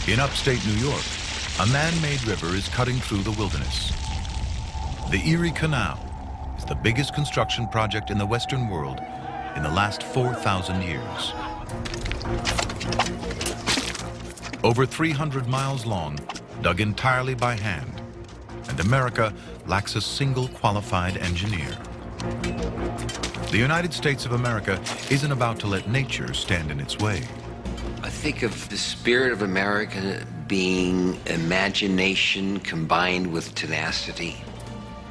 In upstate New York, a man-made river is cutting through the wilderness. The Erie Canal is the biggest construction project in the Western world in the last 4,000 years. Over 300 miles long, dug entirely by hand, and America lacks a single qualified engineer. The United States of America isn't about to let nature stand in its way. I think of the spirit of America being imagination combined with tenacity.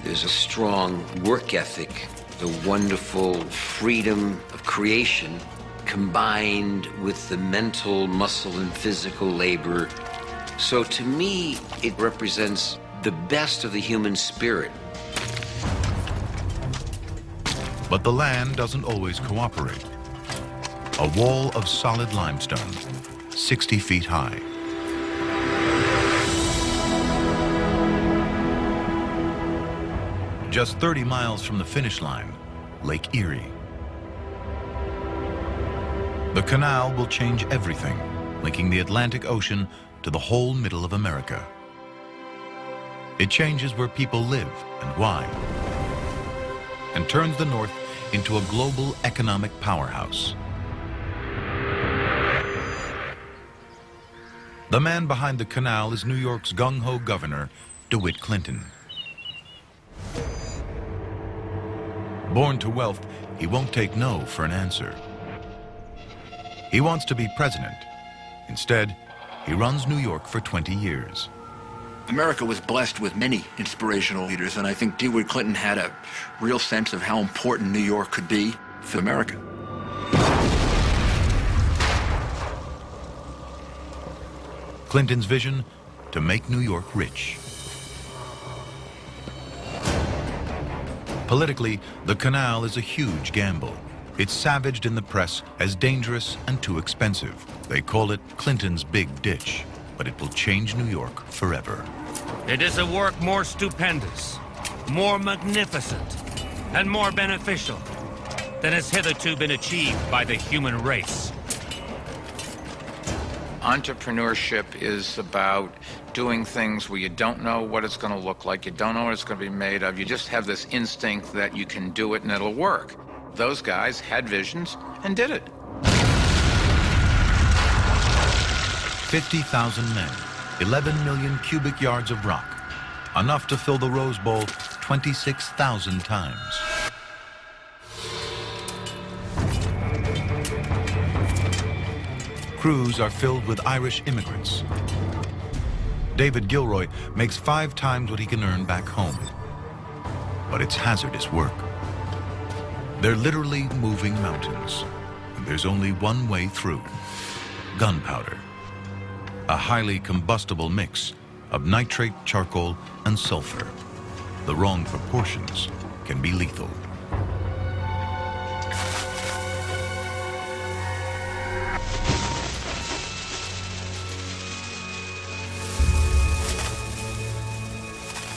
There's a strong work ethic, the wonderful freedom of creation combined with the mental, muscle, and physical labor. So to me, it represents the best of the human spirit. But the land doesn't always cooperate. A wall of solid limestone, 60 feet high. Just 30 miles from the finish line, Lake Erie. The canal will change everything, linking the Atlantic Ocean to the whole middle of America. It changes where people live and why, and turns the North into a global economic powerhouse. The man behind the canal is New York's gung-ho governor, DeWitt Clinton. Born to wealth, he won't take no for an answer. He wants to be president. Instead, he runs New York for 20 years. America was blessed with many inspirational leaders, and I think DeWitt Clinton had a real sense of how important New York could be for America. Clinton's vision: to make New York rich. Politically, the canal is a huge gamble. It's savaged in the press as dangerous and too expensive. They call it Clinton's big ditch, but it will change New York forever. It is a work more stupendous, more magnificent, and more beneficial than has hitherto been achieved by the human race. Entrepreneurship is about doing things where you don't know what it's going to look like, you don't know what it's going to be made of, you just have this instinct that you can do it and it'll work. Those guys had visions and did it. 50,000 men, 11 million cubic yards of rock, enough to fill the Rose Bowl 26,000 times. Crews are filled with Irish immigrants. David Gilroy makes 5 times what he can earn back home. But it's hazardous work. They're literally moving mountains, and there's only one way through: gunpowder. A highly combustible mix of nitrate, charcoal, and sulfur. The wrong proportions can be lethal.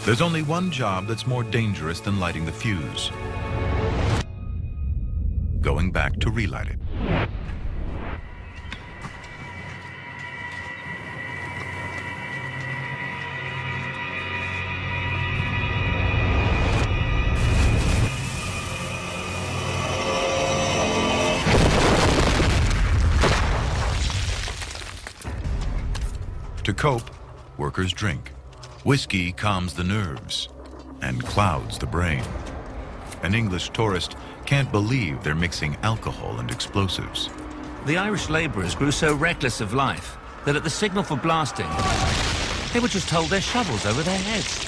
There's only one job that's more dangerous than lighting the fuse: going back to relight it. To cope, workers drink. Whiskey calms the nerves and clouds the brain. An English tourist can't believe they're mixing alcohol and explosives. The Irish labourers grew so reckless of life that at the signal for blasting, they would just hold their shovels over their heads.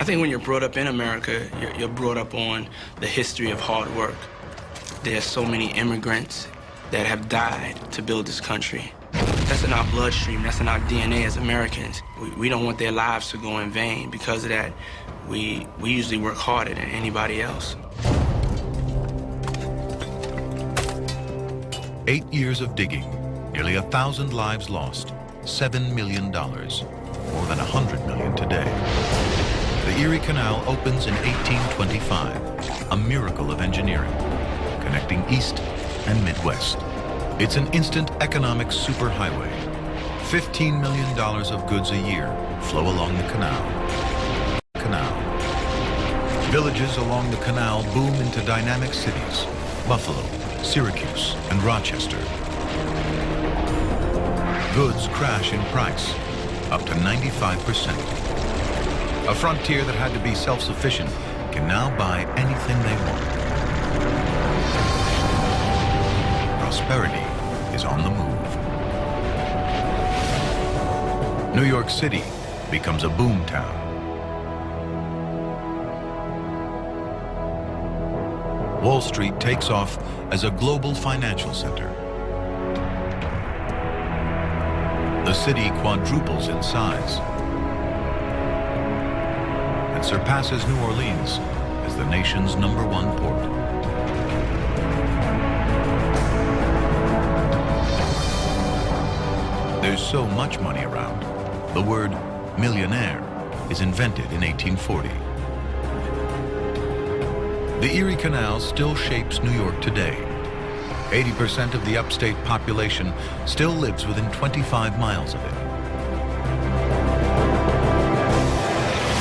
I think when you're brought up in America, you're brought up on the history of hard work. There's so many immigrants that have died to build this country. That's in our bloodstream, that's in our DNA as Americans. We don't want their lives to go in vain. Because of that, we usually work harder than anybody else. 8 years of digging, nearly 1,000 lives lost, $7 million, more than 100 million today. The Erie Canal opens in 1825, a miracle of engineering, connecting East and Midwest. It's an instant economic superhighway. $15 million of goods a year flow along the canal. Villages along the canal boom into dynamic cities: Buffalo, Syracuse, and Rochester. Goods crash in price, up to 95%. A frontier that had to be self-sufficient can now buy anything they want. Prosperity is on the move. New York City becomes a boom town. Wall Street takes off as a global financial center. The city quadruples in size and surpasses New Orleans as the nation's #1 port. There's so much money around, the word millionaire is invented in 1840. The Erie Canal still shapes New York today. 80% of the upstate population still lives within 25 miles of it.